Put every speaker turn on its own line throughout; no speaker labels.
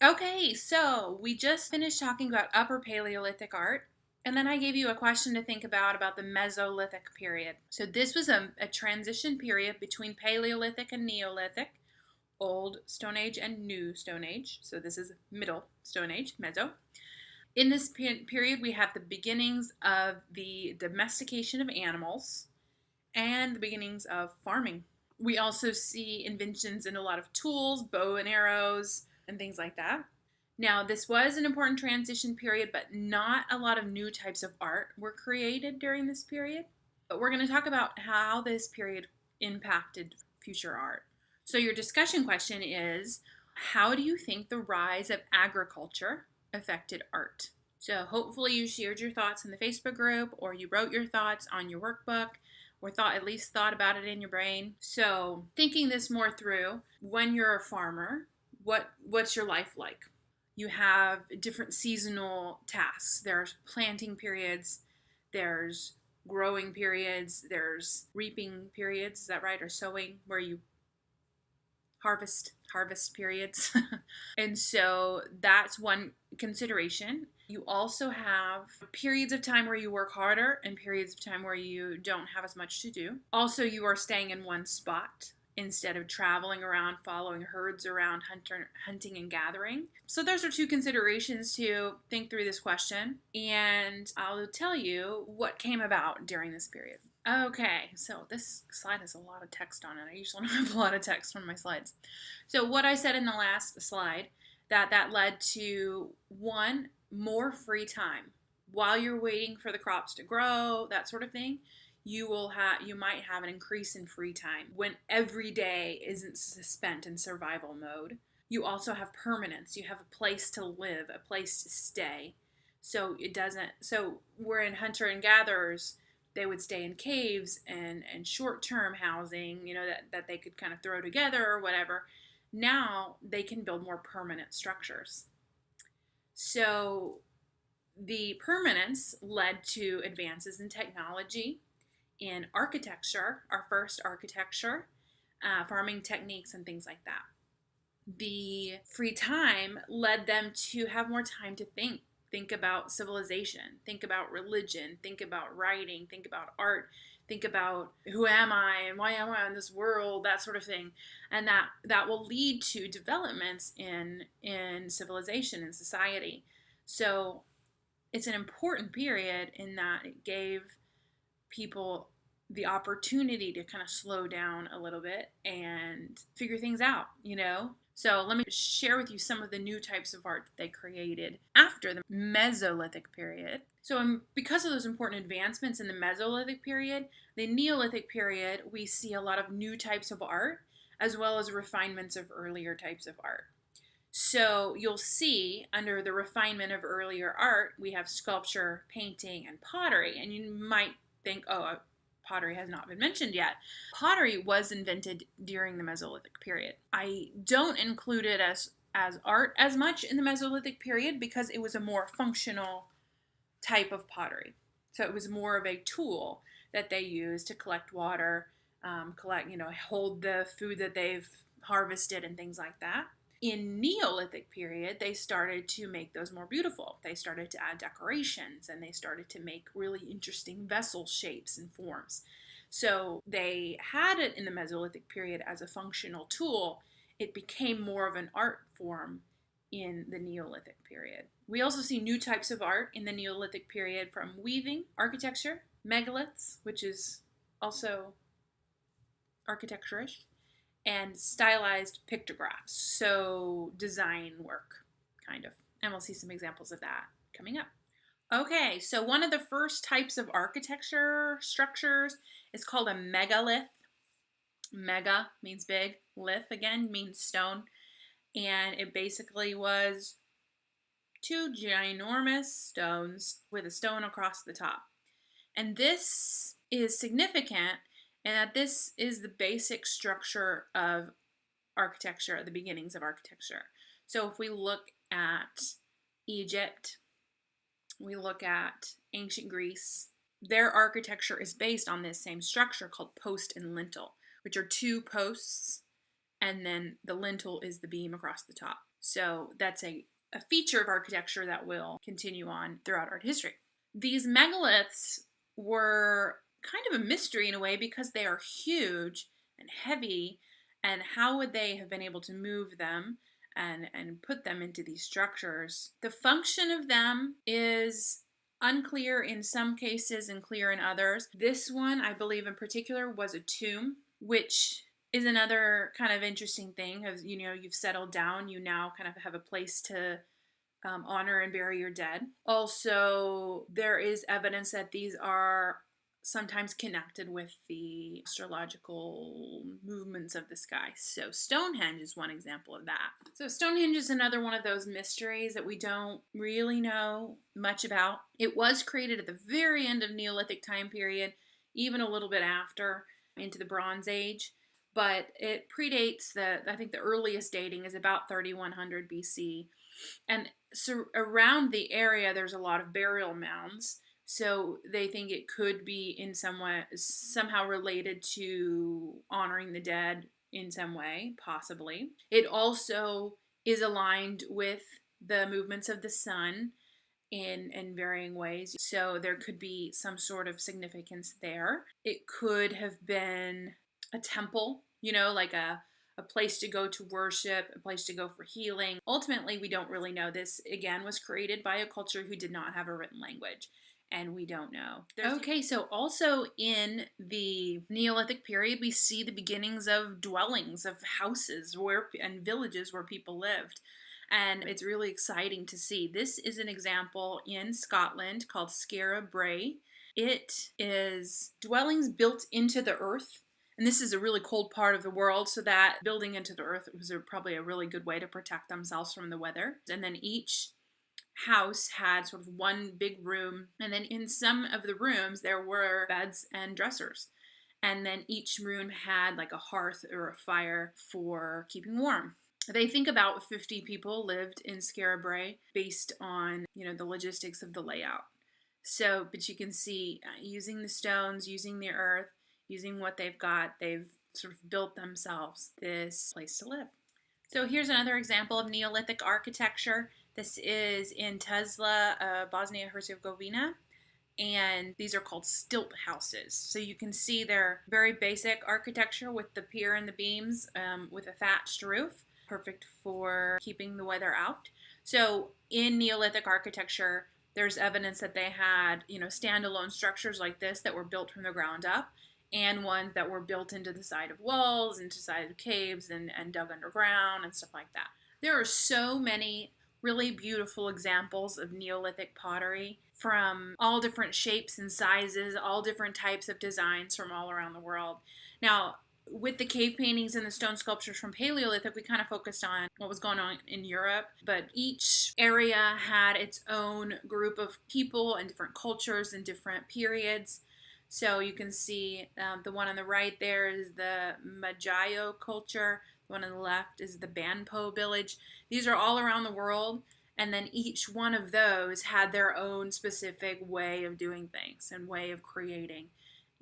Okay, so we just finished talking about Upper Paleolithic art, and then I gave you a question to think about the Mesolithic period. So this was a transition period between Paleolithic and Neolithic, Old Stone Age and New Stone Age. So this is Middle Stone Age, Meso. In this period, we have the beginnings of the domestication of animals and the beginnings of farming. We also see inventions in a lot of tools, bow and arrows, and things like that. Now, this was an important transition period, but not a lot of new types of art were created during this period. But we're going to talk about how this period impacted future art. So, your discussion question is, how do you think the rise of agriculture affected art? So, hopefully, you shared your thoughts in the Facebook group, or you wrote your thoughts on your workbook, or at least thought about it in your brain. So, thinking this more through, when you're a farmer, what's your life like? You have different seasonal tasks. There's planting periods, there's growing periods, there's reaping periods, is that right? Or sowing, where you harvest periods. And so that's one consideration. You also have periods of time where you work harder and periods of time where you don't have as much to do. Also, you are staying in one spot instead of traveling around, following herds around, hunting and gathering. So those are two considerations to think through this question, and I'll tell you what came about during this period. Okay, so this slide has a lot of text on it. I usually don't have a lot of text on my slides. So what I said in the last slide, that led to one, more free time. While you're waiting for the crops to grow, that sort of thing, you might have an increase in free time when every day isn't spent in survival mode. You also have permanence. You have a place to live, a place to stay. So we're in hunter and gatherers, they would stay in caves and short-term housing, that they could kind of throw together or whatever. Now they can build more permanent structures. So the permanence led to advances in technology, in architecture, our first architecture, farming techniques, and things like that. The free time led them to have more time to think about civilization, think about religion, think about writing, think about art, think about who am I and why am I in this world, that sort of thing. And that will lead to developments in civilization and society. So it's an important period in that it gave people the opportunity to kind of slow down a little bit and figure things out. So let me share with you some of the new types of art that they created after the Mesolithic period. So because of those important advancements in the Mesolithic period, the Neolithic period, we see a lot of new types of art as well as refinements of earlier types of art. So you'll see under the refinement of earlier art, we have sculpture, painting, and pottery. And you might think, pottery has not been mentioned yet. Pottery was invented during the Mesolithic period. I don't include it as art as much in the Mesolithic period because it was a more functional type of pottery. So it was more of a tool that they used to collect water, hold the food that they've harvested and things like that. In Neolithic period, they started to make those more beautiful. They started to add decorations and they started to make really interesting vessel shapes and forms. So they had it in the Mesolithic period as a functional tool. It became more of an art form in the Neolithic period. We also see new types of art in the Neolithic period, from weaving, architecture, megaliths, which is also architecture-ish, and stylized pictographs, so design work, kind of. And we'll see some examples of that coming up. Okay, so one of the first types of architecture structures is called a megalith. Mega means big, lith again means stone, and it basically was two ginormous stones with a stone across the top. And this is significant and that this is the basic structure of architecture, the beginnings of architecture. So if we look at Egypt, we look at ancient Greece, their architecture is based on this same structure called post and lintel, which are two posts, and then the lintel is the beam across the top. So that's a feature of architecture that will continue on throughout art history. These megaliths were kind of a mystery in a way because they are huge and heavy, and how would they have been able to move them and put them into these structures? The function of them is unclear in some cases and clear in others. This one, I believe in particular, was a tomb, which is another kind of interesting thing. As you know, you've settled down, you now kind of have a place to honor and bury your dead. Also, there is evidence that these are sometimes connected with the astrological movements of the sky. So Stonehenge is one example of that. So Stonehenge is another one of those mysteries that we don't really know much about. It was created at the very end of Neolithic time period, even a little bit after, into the Bronze Age. But it predates I think the earliest dating is about 3100 BC. And so around the area, there's a lot of burial mounds. So they think it could be in some way, somehow related to honoring the dead in some way, possibly. It also is aligned with the movements of the sun in varying ways. So there could be some sort of significance there. It could have been a temple, like a place to go to worship, a place to go for healing. Ultimately, we don't really know. This, again, was created by a culture who did not have a written language, and we don't know. Okay, so also in the Neolithic period, we see the beginnings of dwellings, of houses and villages where people lived. And it's really exciting to see. This is an example in Scotland called Scarra Brae. It is dwellings built into the earth. And this is a really cold part of the world, so that building into the earth was probably a really good way to protect themselves from the weather. And then each house had sort of one big room, and then in some of the rooms there were beds and dressers. And then each room had like a hearth or a fire for keeping warm. They think about 50 people lived in Scarra Brae based on, the logistics of the layout. So, but you can see using the stones, using the earth, using what they've got, they've sort of built themselves this place to live. So here's another example of Neolithic architecture. This is in Tuzla, Bosnia-Herzegovina, and these are called stilt houses. So you can see they're very basic architecture with the pier and the beams with a thatched roof, perfect for keeping the weather out. So in Neolithic architecture, there's evidence that they had, standalone structures like this that were built from the ground up, and ones that were built into the side of walls, into the side of caves, and dug underground and stuff like that. There are so many really beautiful examples of Neolithic pottery from all different shapes and sizes, all different types of designs from all around the world. Now, with the cave paintings and the stone sculptures from Paleolithic, we kind of focused on what was going on in Europe, but each area had its own group of people and different cultures and different periods. So you can see the one on the right there is the Majayo culture. The one on the left is the Banpo village. These are all around the world, and then each one of those had their own specific way of doing things and way of creating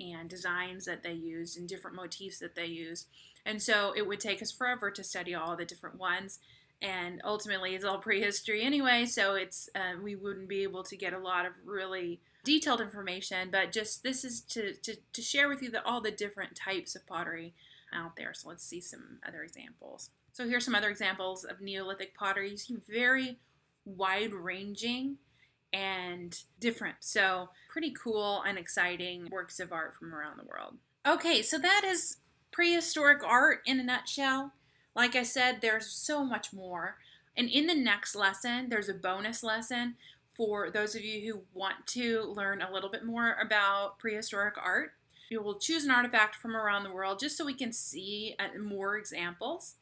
and designs that they used and different motifs that they used. And so it would take us forever to study all the different ones. And ultimately, it's all prehistory anyway, so it's we wouldn't be able to get a lot of really detailed information, but just this is to share with you all the different types of pottery out there. So let's see some other examples. So here's some other examples of Neolithic pottery. You see very wide-ranging and different. So pretty cool and exciting works of art from around the world. Okay, so that is prehistoric art in a nutshell. Like I said, there's so much more. And in the next lesson, there's a bonus lesson for those of you who want to learn a little bit more about prehistoric art. You will choose an artifact from around the world just so we can see more examples.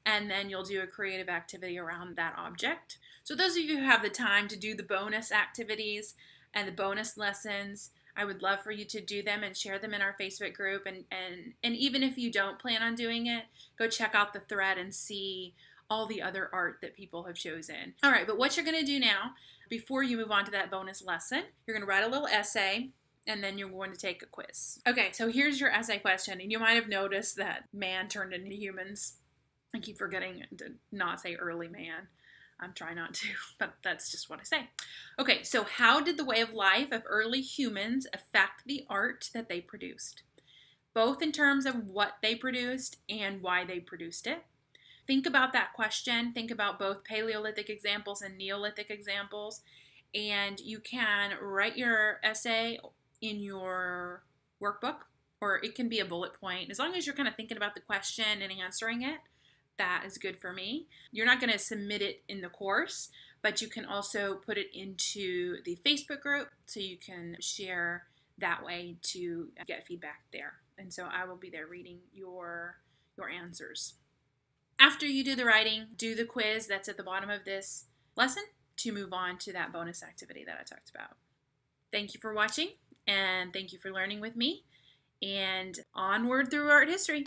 And then you'll do a creative activity around that object. So those of you who have the time to do the bonus activities and the bonus lessons, I would love for you to do them and share them in our Facebook group. And even if you don't plan on doing it, go check out the thread and see all the other art that people have chosen. All right, but what you're going to do now, before you move on to that bonus lesson, you're going to write a little essay, and then you're going to take a quiz. Okay, so here's your essay question, and you might have noticed that man turned into humans. I keep forgetting to not say early man. I'm trying not to, but that's just what I say. Okay, so how did the way of life of early humans affect the art that they produced? Both in terms of what they produced and why they produced it. Think about that question. Think about both Paleolithic examples and Neolithic examples. And you can write your essay in your workbook, or it can be a bullet point. As long as you're kind of thinking about the question and answering it, that is good for me. You're not going to submit it in the course, but you can also put it into the Facebook group so you can share that way to get feedback there. And so I will be there reading your answers. After you do the writing, do the quiz that's at the bottom of this lesson to move on to that bonus activity that I talked about. Thank you for watching, and thank you for learning with me, and onward through art history.